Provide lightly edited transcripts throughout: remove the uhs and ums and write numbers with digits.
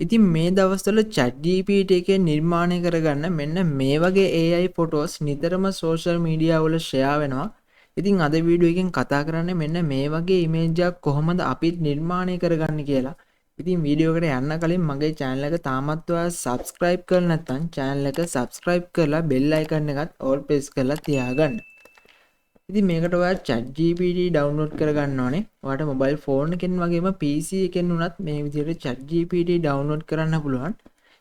ඉතින් මේ දවස්වල ChatGPT එකේ නිර්මාණය කරගන්න මෙන්න මේ වගේ AI ෆොටෝස් නිතරම සෝෂල් මීඩියා වල ෂෙයා වෙනවා. ඉතින් අද වීඩියෝ එකෙන් කතා කරන්නේ මෙන්න මේ වගේ ඉමේජ් එකක් කොහොමද අපි නිර්මාණය කරගන්නේ කියලා. ඉතින් වීඩියෝ එකට යන්න කලින් මගේ channel එක තාමත් ඔයා subscribe කරලා නැත්නම් channel එක subscribe කරලා bell icon එකත් all press කරලා තියාගන්න. ඉතින් මේකට ඔයා ChatGPT download කරගන්න ඕනේ. ඔයාට mobile phone එකෙන් වගේම PC එකෙන් උනත් මේ විදිහට ChatGPT download කරන්න පුළුවන්.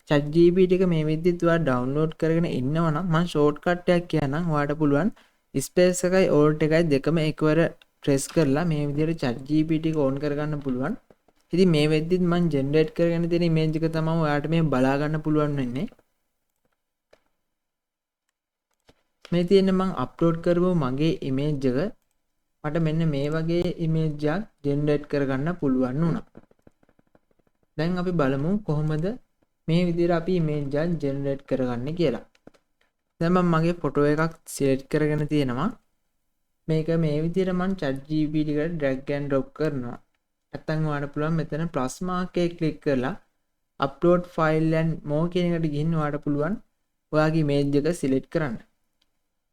ChatGPT එක මේ විදිහට ඔයා download කරගෙන ඉන්නවනම් මම shortcut එකක් කියන්නම්. ඔයාට පුළුවන් space එකයි alt එකයි දෙකම එකවර press කරලා මේ විදිහට ChatGPT එක on කරගන්න පුළුවන්. ඉතින් මේ වෙද්දිත් මම generate කරගෙන තියෙන image එක තමයි ඔයාට මේ බලා ගන්න පුළුවන් වෙන්නේ. මේ තියෙන මම අප්ලෝඩ් කරපු මගේ ඉමේජ් එක මට මෙන්න මේ වගේ ඉමේජ් එකක් ජෙනරේට් කරගන්න පුළුවන් වුණා. දැන් අපි බලමු කොහොමද මේ විදිහට අපි ඉමේජ් එකක් ජෙනරේට් කරගන්නේ කියලා. දැන් මම මගේ ෆොටෝ එකක් සිලෙක්ට් කරගෙන තියෙනවා. මේක මේ විදිහට මම ChatGPT එකට drag and drop කරනවා. නැත්නම් ඔයාලට පුළුවන් මෙතන plus mark එක ක්ලික් කරලා upload file and more කියන එකට ගිහින් ඔයාලට පුළුවන් ඔයාගේ ඉමේජ් එක සිලෙක්ට් කරන්න.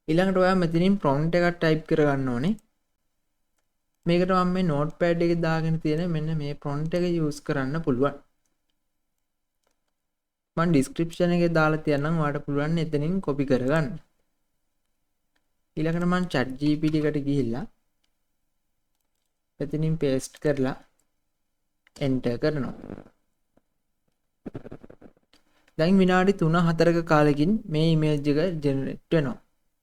ඊළඟට ඔයා මෙතනින් prompt එකක් type කරගන්න ඕනේ. මේකට මම මේ notepad එකේ දාගෙන තියෙන මෙන්න මේ prompt එක use කරන්න පුළුවන්. මම description එකේ දාලා තියන්නම් ඔයාලට පුළුවන් එතනින් copy කරගන්න. ඊළඟට මම ChatGPT එකට ගිහිල්ලා එතනින් paste කරලා enter කරනවා. දැන් විනාඩි 3-4ක කාලෙකින් මේ image එක generate වෙනවා.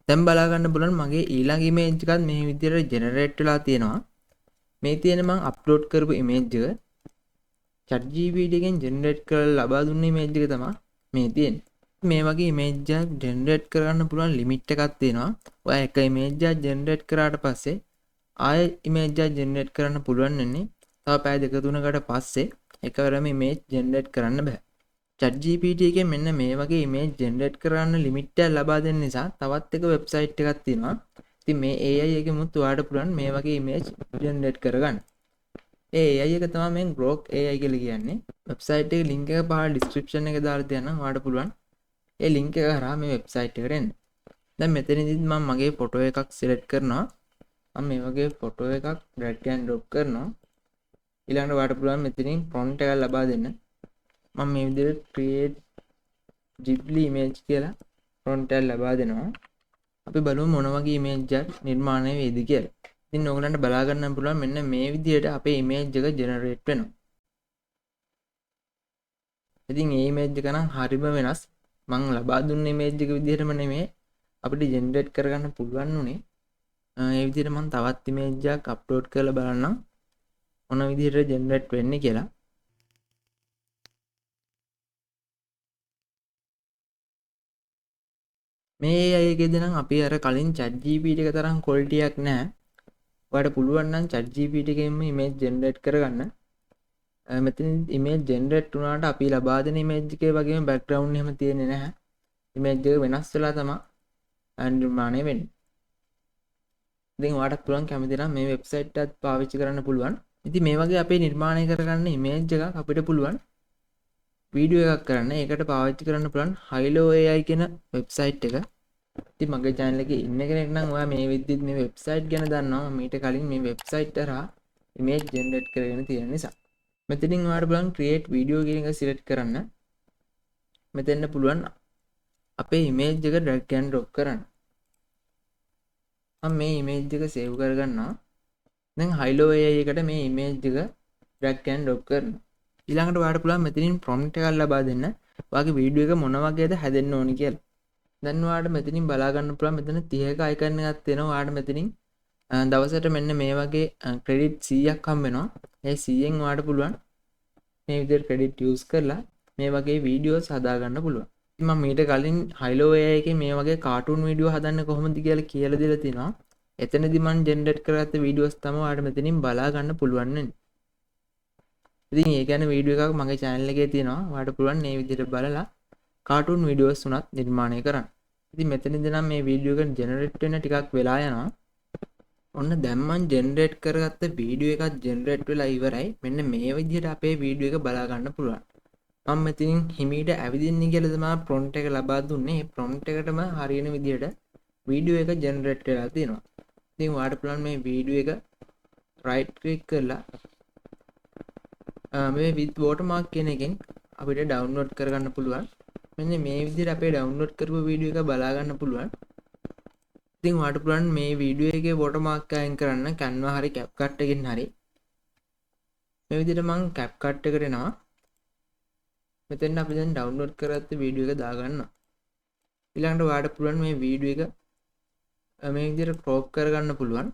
දැන් බලා ගන්න බලන්න මගේ ඊළඟ image එකත් මේ විදිහට generate වෙලා තියෙනවා. මේ තියෙන මම අප්ලෝඩ් කරපු image එක ChatGPT එකෙන් generate කරලා ලබා දුන්න image එක තමයි මේ තියෙන්නේ. මේ වගේ image එකක් generate කරගන්න පුළුවන් limit එකක් තියෙනවා. ඔයා එක image එකක් generate කරාට පස්සේ ආයෙ image එකක් generate කරන්න පුළුවන් වෙන්නේ තව පැය 2-3කට පස්සේ එකවරම image generate කරන්න බෑ. ChatGPT එකෙන් මෙන්න මේ වගේ image generate කරන්න limit එකක් ලබා දෙන්න නිසා තවත් එක website එකක් තියෙනවා. ඉතින් මේ AI එකෙමුත් ඔයාලට පුළුවන් මේ වගේ image generate කරගන්න. ඒ AI එක තමයි මේ Grok AI කියලා කියන්නේ. website එකේ link එක පහළ description එකේ දාලා තියන්නම් ඔයාලට පුළුවන් ඒ link එක හරහා මේ website එකට එන්න. දැන් මෙතනදිත් මම මගේ photo එකක් select කරනවා. මම මේ වගේ photo එකක් drag and drop කරනවා. ඊළඟට ඔයාලට පුළුවන් මෙතනින් prompt එකක් ලබා දෙන්න. මම මේ විදිහට create ghibli image කියලා prompt එකක් ලබා දෙනවා. අපි බලමු මොන වගේ image එකක් නිර්මාණය වෙයිද කියලා. ඉතින් ඔයගලන්ට බලා ගන්න පුළුවන් මෙන්න මේ විදිහට අපේ image එක generate වෙනවා. ඉතින් මේ image එක නම් හරිම වෙනස්. මම ලබා දුන්න image එක විදිහටම නෙමෙයි අපිට generate කරගන්න පුළුවන් උනේ. ඒ විදිහට මම තවත් image එකක් upload කරලා බලන්නම් මොන විදිහට generate වෙන්නේ කියලා. මේ AI එකේදී නම් අපි අර කලින් ChatGPT එක තරම් quality එකක් නැහැ. ඔයාලට පුළුවන් නම් ChatGPT එකෙන්ම image generate කරගන්න. මෙතන image generate වුණාට අපි ලබා දෙන image එකේ වගේම background එහෙම තියෙන්නේ නැහැ. image එක වෙනස් වෙලා තමයි නිර්මාණය වෙන්නේ. ඉතින් ඔයාලට පුළුවන් කැමති නම් මේ website එකත් පාවිච්චි කරන්න පුළුවන්. ඉතින් මේ වගේ අපේ නිර්මාණය කරගන්න image එකක් අපිට පුළුවන් වීඩියෝ එකක් කරන්න. ඒකට පාවිච්චි කරන්න පුළුවන් Hilo AI කියන website එක. ඉතින් මගේ channel එකේ ඉන්න කෙනෙක් නම් ඔයා මේ විදිහට මේ website ගැන දන්නවා. මීට කලින් මේ website හරහා image generate කරගෙන තියෙන නිසා. මෙතනින් ඔයාලට බලන්න create video කියන එක select කරන්න. මෙතෙන්න පුළුවන් අපේ image එක drag and drop කරන්න. මම මේ image එක save කරගන්නවා. දැන් Hilo AI එකට මේ image එක drag and drop කරනවා. ඊළඟට ඔයාලට පුළුවන් මෙතනින් prompt එකක් ලබා දෙන්න. ඔයාගේ වීඩියෝ එක මොන වගේද හැදෙන්න ඕනි කියලා. දැන් ඔයාලට මෙතනින් බලා ගන්න පුළුවන් මෙතන 30ක icon එකක් තියෙනවා. ඔයාලට මෙතනින් දවසට මෙන්න මේ වගේ credit 100ක් හම්බ වෙනවා. ඒ 100න් ඔයාලට පුළුවන් මේ විදිහට credit use කරලා මේ වගේ videos හදා ගන්න පුළුවන්. ඉතින් මම මීට කලින් Hilo AI එකේ මේ වගේ cartoon video හදන්න කොහොමද කියලා දීලා තිනවා. එතනදී මම generate කරගත්ත videos තමයි ඔයාලට මෙතනින් බලා ගන්න පුළුවන් වෙන්නේ. ඉතින් ඒ ගැන වීඩියෝ එකක් මගේ channel එකේ තියෙනවා. ඔයාලට පුළුවන් මේ විදිහට බලලා cartoon videos උනත් නිර්මාණය කරන්න. ඉතින් මෙතනදී නම් මේ වීඩියෝ එක generate වෙන්න ටිකක් වෙලා යනවා. ඔන්න දැන් මම generate කරගත්ත වීඩියෝ එකක් generate වෙලා ඉවරයි. මෙන්න මේ විදිහට අපේ වීඩියෝ එක බලා ගන්න පුළුවන්. මම මෙතනින් හිමීට ඇවිදින්න කියලා තමයි ප්‍රොම්ප්ට් එක ලබා දුන්නේ. මේ ප්‍රොම්ප්ට් එකටම හරියන විදිහට වීඩියෝ එක ජෙනරේට් වෙලා තියෙනවා. ඉතින් ඔයාලට පුළුවන් මේ වීඩියෝ එක රයිට් ක්ලික් කරලා මේ with watermark කියන එකෙන් අපිට ඩවුන්ලෝඩ් කරගන්න පුළුවන්. මෙන්න මේ විදිහට අපේ ඩවුන්ලෝඩ් කරපු වීඩියෝ එක බලා ගන්න පුළුවන්. ඉතින් ඔයාලට පුළුවන් මේ වීඩියෝ එකේ watermark අයින් කරන්න Canva හරි CapCut එකකින් හරි. මේ විදිහට මම CapCut එකට එනවා. මෙතෙන් අපි දැන් ඩවුන්ලෝඩ් කරගත්ත වීඩියෝ එක දාගන්නවා. ඊළඟට ඔයාලට පුළුවන් මේ වීඩියෝ එක මේ විදිහට crop කරගන්න පුළුවන්.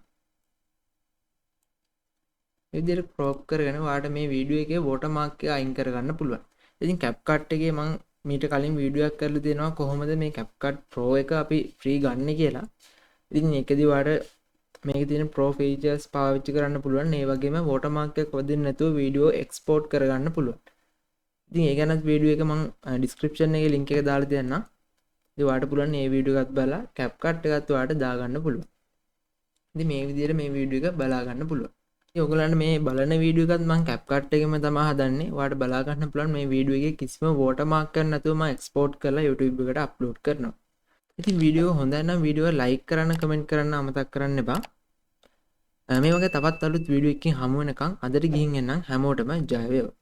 මේ විදිහට crop කරගෙන ඔයාලට මේ වීඩියෝ එකේ watermark එක අයින් කරගන්න පුළුවන්. ඉතින් CapCut එකේ මම මීට කලින් වීඩියෝ එකක් කරලා තියෙනවා කොහොමද මේ CapCut Pro එක අපි ෆ්‍රී ගන්න කියලා. ඉතින් ඒකදී ඔයාලට මේකේ තියෙන Pro features පාවිච්චි කරන්න පුළුවන්. ඒ වගේම watermark එක වදින්න නැතුව වීඩියෝ export කරගන්න පුළුවන්. ඉතින් ඒ ගැනත් වීඩියෝ එක මම description එකේ link එක දාලා තියන්නම්. ඉතින් ඔයාලට පුළුවන් මේ වීඩියෝ එකත් බලලා CapCut එකත් ඔයාලට දාගන්න පුළුවන්. ඉතින් මේ විදිහට මේ වීඩියෝ එක බලා ගන්න පුළුවන්. ඉතින් ඔයගොල්ලන්ට මේ බලන වීඩියෝ එකත් මම CapCut එකෙම තමයි හදන්නේ. ඔයාලට බලා ගන්න පුළුවන් මේ වීඩියෝ එකේ කිසිම watermark එකක් නැතුව මම export කරලා YouTube එකට upload කරනවා. ඉතින් වීඩියෝ හොඳයි නම් වීඩියෝ like කරන්න comment කරන්න අමතක කරන්න එපා. මේ වගේ තවත් අලුත් වීඩියෝ එකකින් හමු වෙනකන් අදට ගිහින් එන්නම් හැමෝටම ජය වේවා.